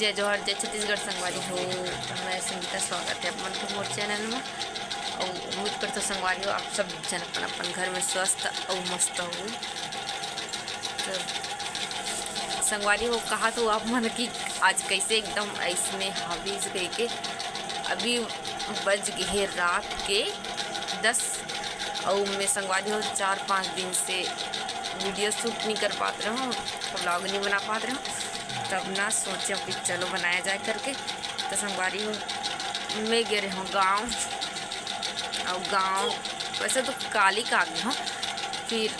जय जोहर जय छत्तीसगढ़ संगवारी हो। मैं संगीता स्वागत है अपन के मोर चैनल में। और उम्मीद करते संगवारी हो आप सब जन अपन अपन घर में स्वस्थ और मस्त हो। तो संगवारी हो कहा तो आप मन की आज कैसे एकदम ऐसने हावीज गए के अभी बज गए रात के 10 और मैं संगवारी हो 4-5 दिन से वीडियो शूट नहीं कर पाते रहा हूँ, व्लॉग नहीं बना पाते रहा हूँ। तब ना सोचे कि चलो बनाया जाए करके। तो संगवारी हो मैं गए रहा हूँ गाँव, और गाँव वैसे तो काली का आ गई हूँ। फिर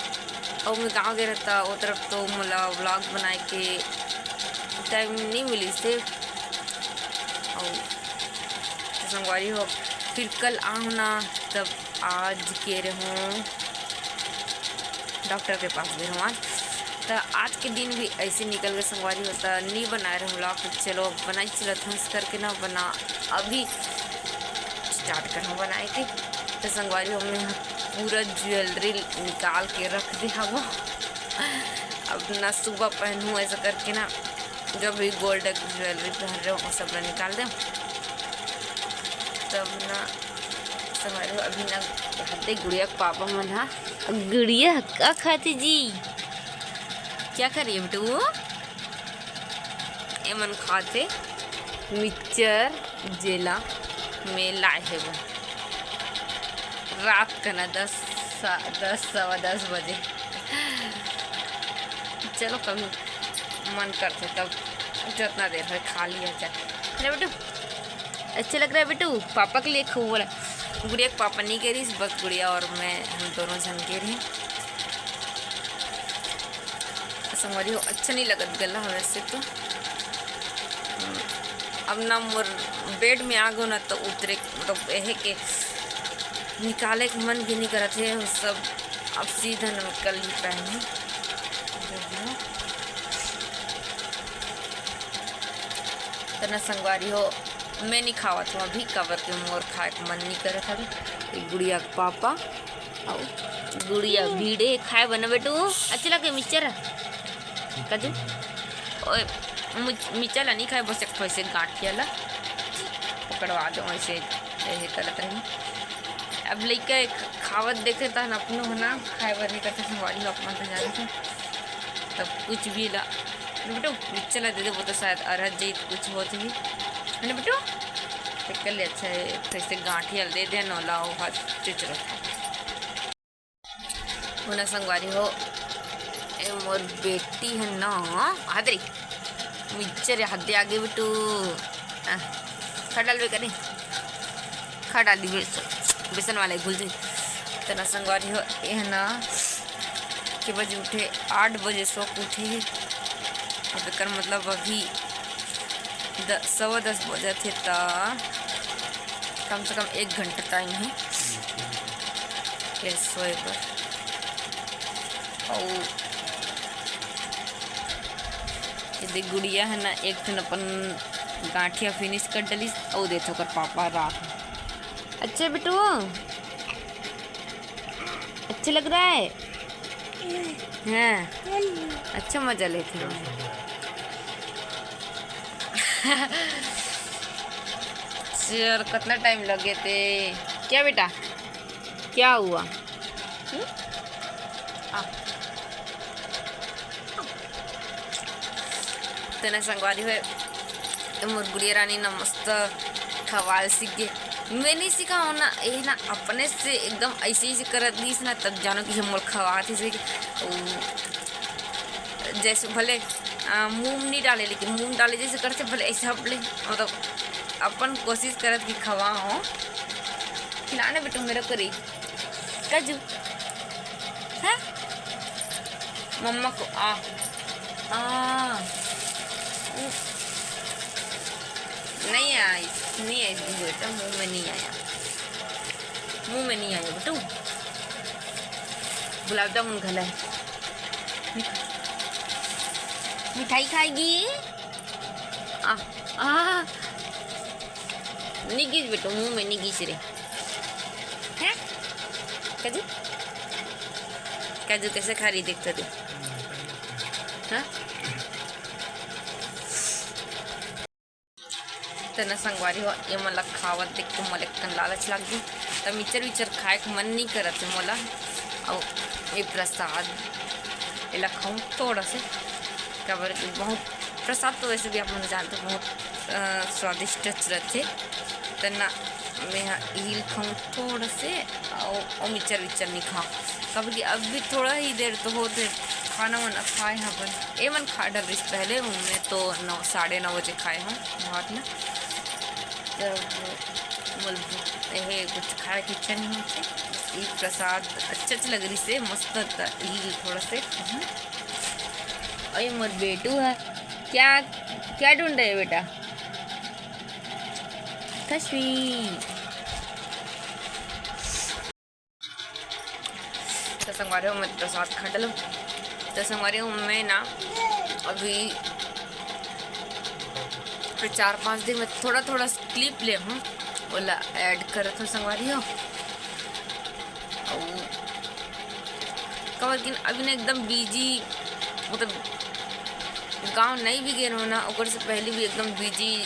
और मैं गाँव गए रहता वो तरफ तो मतलब व्लॉग बनाए के टाइम नहीं मिली से। और तो संगवारी हो फिर कल आऊँ ना, तब आज कह रहे हूँ डॉक्टर के पास गए हूँ आज। तो आज के दिन भी ऐसे निकल गए संगवारी होता नहीं बना रहे व्लॉग। चलो बनाई चलत हंस करके ना बना अभी स्टार्ट कर बनाए के। तो संगवारी हो मैं पूरा ज्वेलरी निकाल के रख दी हवा। अब ना सुबह पहनूँ ऐसा करके ना, जब भी गोल्ड ज्वेलरी पहन रहे हो वो सब निकाल दें। तब ना संगवारी हो अभी ना खाते गुड़िया के पापा मन हा गुड़िया का खाती जी क्या करिए बेटू ये मन खाते मिक्सचर जेला में लाए है वो रात का ना 10-10 बजे। चलो कभी मन करते तब जितना देर है खा लिया जाए। अरे बेटू अच्छा लग रहा है बेटू, पापा के लिए खूब बोला। गुड़िया के पापा नहीं कह रही, बस गुड़िया और मैं हम दोनों जन कह रही। संगवारी हो अच्छा नहीं लगत गला वैसे तो। अब ना मोर बेड में आ गो ना तो उतरे मतलब यह के निकाले के मन भी नहीं करत है सब। अब सीधा निकल ही पहने तो ना संगवारी हो मैं नहीं खावत हूँ अभी कवर के मोर खाए के मन नहीं करत अभी। गुड़िया के पापा और गुड़िया भीड़े खाए बना बेटू अच्छा लगे मिक्सचर कजू ओए मिर्चा ला नहीं खाए, बस एक ऐसे गांठिया ला पकड़वा दो ऐसे यही करत रही। अब लइका खावत देखे था ना अपनों होना खाए बर नहीं करते संगवारी हो अपना तो जाने थे। तब कुछ भी ला बेटू मिर्चा ला दे दे, वो तो शायद अरहर जी कुछ होती ही है ना बेटू। तो ले अच्छा ऐसे गांठिया दे दे नौला हो हाथ चिचरा होना संगवारी हो मोर बेटी है ना हादरी मिक्सचर हद्दे आगे बेटू खा डाल बे करे खा डाल दी बेसन वाले घुल जाए। तो ना संगवारी हो ये ना के बजे उठे 8 बजे सो उठे। अब कर मतलब अभी 10:15 बजे थे तो कम से कम 1 घंटा टाइम है सोए पर। और यदि गुड़िया है ना एक दिन अपन गांठिया फिनिश कर डली और देते कर पापा रात में। अच्छा बेटू अच्छा लग रहा है हाँ अच्छा मजा लेते हैं। चल कितना टाइम लगे थे क्या बेटा क्या हुआ तो ना संगवारी है मोर गुड़िया रानी ना मस्त खवाल सीख गए। मैं नहीं सीखा हूँ ना ये ना अपने से एकदम ऐसे ही कर दीस ना, तब जानो कि हम मोर खवाते से जैसे भले मुँह नहीं डाले लेकिन मुँह डाले जैसे करते भले ऐसे हपले मतलब अपन कोशिश करत कि खवा हो खिलाने बेटू मेरे को रही कजू है मम्मा को नहीं आई बेटा मुंह में नहीं आया बेटू। गुलाब जामुन खिला है मिठाई खाएगी नहीं गिस बेटू मुंह में नहीं गिस रे हैं कजू कजू कैसे खा रही देखते थे हाँ। तो न संगवारी हो ये मोला खावत देख के मोला एकदम लालच लग गई। तो मिचर विचर खाए के मन नहीं करत है मोला। और ये प्रसाद ये खाऊँ थोड़ा से कबर बहुत प्रसाद तो वैसे भी आप लोग जानते हो बहुत स्वादिष्ट रहते। तो ना मैं हिल खाऊँ थोड़ा से और मिचर विचर नहीं खाऊँ कब कि अभी थोड़ा ही देर तो होते खाना वाना खाए हैं अपन ये मन खा डर पहले मैं तो 9 साढ़े 9 बजे खाए हूँ भात में। ये कुछ खाए की इच्छा नहीं होती। ये प्रसाद अच्छा लग रही से मस्त हिल थोड़ा से। और ये मोर बेटू है क्या क्या ढूंढ रहे बेटा कश्मी। तो संगवारी हो मैं प्रसाद खा डलूँ। तो संगवारी हो मैं ना अभी 4-5 दिन में थोड़ा थोड़ा क्लिप ले हूँ बोला ऐड करत हूँ संगवारी हो। कवर किन अभी ना एकदम बिजी मतलब गांव नहीं भी गए रहो ना और से पहले भी एकदम बिजी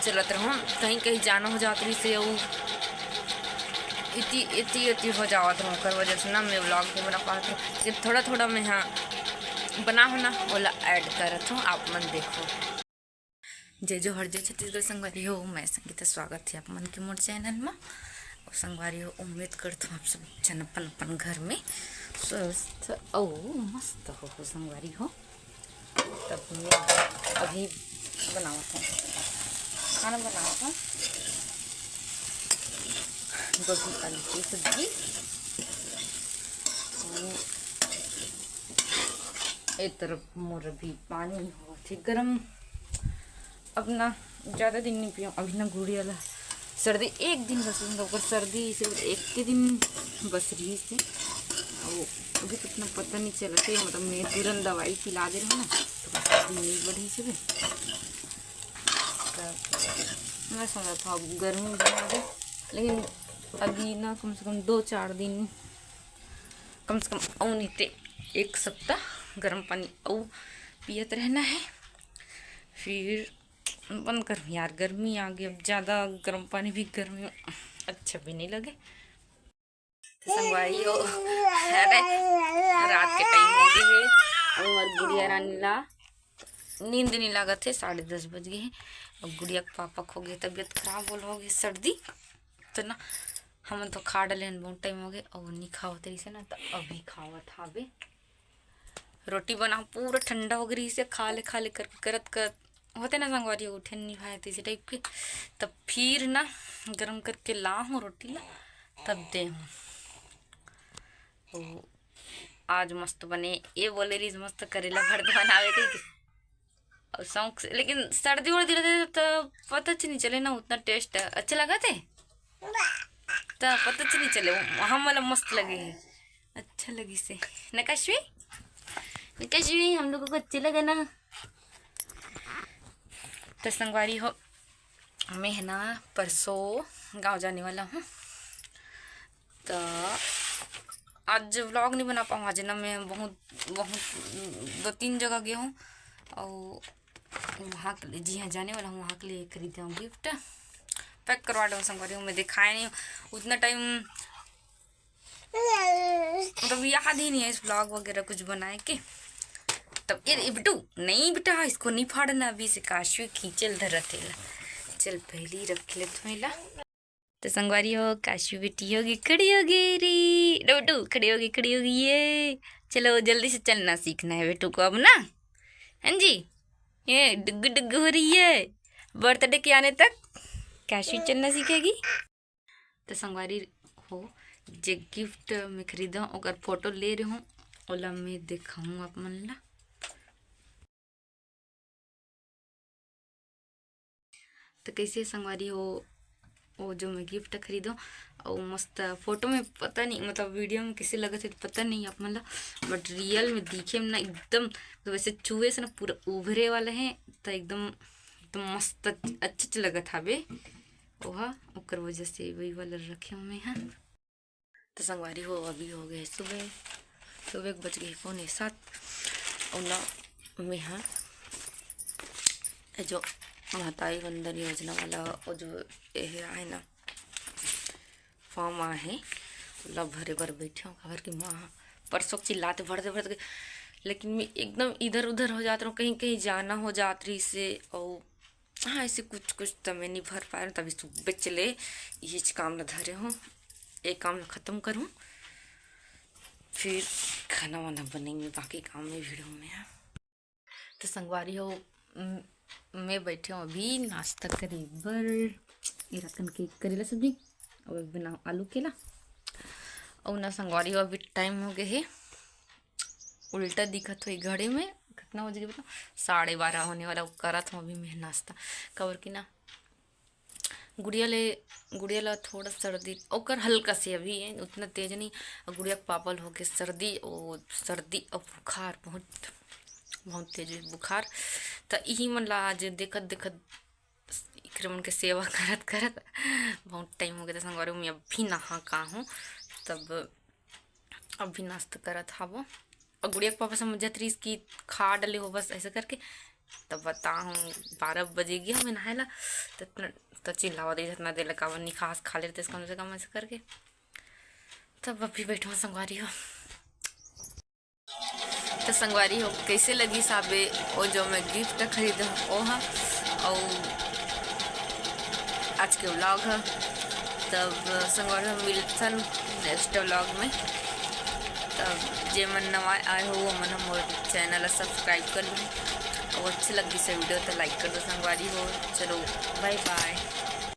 चलत रहूँ कहीं कहीं जाना हो जात रही से इतनी हो जावत रहूँ कर वजह से ना मैं व्लॉग नहीं बना पाती हूँ। सिर्फ थोड़ा थोड़ा मैं हाँ बना हो ना बोला ऐड करत हूँ आप मन देखो। जय जो हर जय छत्तीसगढ़ संगवारी हो मैं संगीता स्वागत है आप मन के मोर चैनल में। और संगवारी हो उम्मीद करता हूँ आप सब जन अपन अपन घर में स्वस्थ और मस्त हो संगवारी हो। तब मैं अभी बनावत हूँ खाना बनावत हूँ गोभी आलू की सब्जी। एक तरफ मोर अभी पानी हो ठीक गर्म। अब ना ज़्यादा दिन नहीं पियो अभी ना गुड़िया ला सर्दी एक दिन बस होकर सर्दी सिर्फ एक के दिन बस रही से। और अभी तो इतना पता नहीं चला थे मतलब मैं तुरंत दवाई पिला दे रहा हूँ ना तो सर्दी नहीं बढ़ी से भी। मैं सोचा था गर्मी बना दे लेकिन अभी ना कम से कम 2-4 दिन कम से कम और नहीं थे 1 सप्ताह गर्म पानी और पियत रहना है। फिर बंद कर यार गर्मी आ गई अब ज़्यादा गर्म पानी भी गर्मी अच्छा भी नहीं लगे। तो संगवारी हो अरे रात के टाइम हो गए है और गुड़िया रानी ला नींद नहीं लगा थे 10:30 बज गए हैं। अब गुड़िया के पापा खो गए तबीयत खराब हो गई सर्दी तो ना हम तो खा डले बहुत टाइम हो गए और नहीं खाओ तरी से ना तो अभी खावत हावे रोटी बना पूरा ठंडा हो गई से खा ले करत करत होते ना संगवारी उठे नहीं भाई इसी टाइप के। तब फिर ना गरम करके ला हूँ रोटी ला तब दे हूँ। तो आज मस्त बने ये बोले रही मस्त करेला भरता बनावे के और शौक से लेकिन सर्दी वर्दी रहते तो पता नहीं चले ना उतना टेस्ट अच्छा लगा थे तो पता नहीं चले हम वाला मस्त लगे है अच्छा लगी से नकाशवी हम लोगों को अच्छे लगे ना। तो संगवारी हो मैं ना परसों गांव जाने वाला हूँ तो आज व्लॉग नहीं बना पाऊँ। आज ना मैं बहुत 2-3 जगह गया हूँ और वहाँ के लिए जी हाँ जाने वाला हूँ वहाँ के लिए खरीदा हूँ गिफ्ट पैक करवा दूँ संगवारी हूँ मैं दिखाया नहीं उतना टाइम मतलब याद ही नहीं है इस व्लॉग वगैरह कुछ बनाए के। तब ये बिटू नहीं बेटा इसको नहीं फाड़ना अभी से काशवी खींचल धरतेला चल पहले रख ले थोड़ा। तो संगवारी हो काशवी बेटी होगी खड़ी होगी री बेटू खड़ी होगी ये चलो जल्दी से चलना सीखना है बेटू को अब ना हाँ जी ये डुग डुग हो रही है बर्थडे के आने तक काशवी चलना सीखेगी। तो संगवारी हो जे गिफ्ट में खरीदा और फोटो ले रही हूँ ओला मैं दिखाऊँ आप मन ला। तो कैसे संगवारी हो वो जो मैं गिफ्ट खरीदो और मस्त फोटो में पता नहीं मतलब वीडियो में कैसे लगा थे पता नहीं आप मतलब बट रियल में दिखे में ना एकदम तो वैसे चूहे से ना पूरा उभरे वाला है तो एकदम मस्त अच्छा लगा था बे वह ओकर वजह से वही वाला रखे हूँ मैं हाँ। तो संगवारी हो अभी हो गए सुबह बज गए 6:45 और ना मैं हाँ जो महतारी वंदन योजना वाला वो जो ये है ना फॉर्म आहे ला भरे भर बैठे हूँ खबर की माँ परसों चिल्लाते भरते लेकिन मैं एकदम इधर उधर हो जाती हूँ, कहीं कहीं जाना हो जात रही से और हाँ ऐसे कुछ तो मैं नहीं भर पा रहा तभी सुबह चले ये काम न धरे हूँ, एक काम ख़त्म करूँ फिर खाना वाना बनेंगे बाकी काम में वीडियो में। तो संगवारी हो मैं बैठे हूँ अभी नाश्ता करे बर ये रतन के करेला सब्जी और बनाओ आलू केला और ना संगवारी हो अभी टाइम हो गए है उल्टा दिखत हुई घड़ी में कितना हो जाएगा बताओ 12:30 होने वाला करत हूँ अभी मैं नाश्ता कवर की ना गुड़िया ला थोड़ा सर्दी और हल्का से अभी है उतना तेज नहीं और गुड़िया पापल हो गए सर्दी और बुखार बहुत तेज बुखार तो यही मन ला आज देखत मन के सेवा करत करत बहुत टाइम हो गया था संगवारी में अभी नहा का हूँ तब अभी नाश्ता करत हवो और गुड़िया के पापा समझत रही कि खा डले हो बस ऐसे करके तब बताऊँ 12 बजे गया मैं नहायला तो चिल्लावा दे इतना देर लगा निखास खा लेते कम से कम ऐसे करके तब अभी बैठो संगवारी हो। तो संगवारी हो कैसे लगी साबे और जो मैं गिफ्ट खरीदा वो हाँ और आज के व्लॉग है तब संगवारी हो मिलसन नेक्स्ट व्लॉग में। तब जे मन नवा आए हो वो मन मोर चैनल सब्सक्राइब कर लो और अच्छी लगी से वीडियो तो लाइक कर दो संगवारी हो। चलो बाय बाय।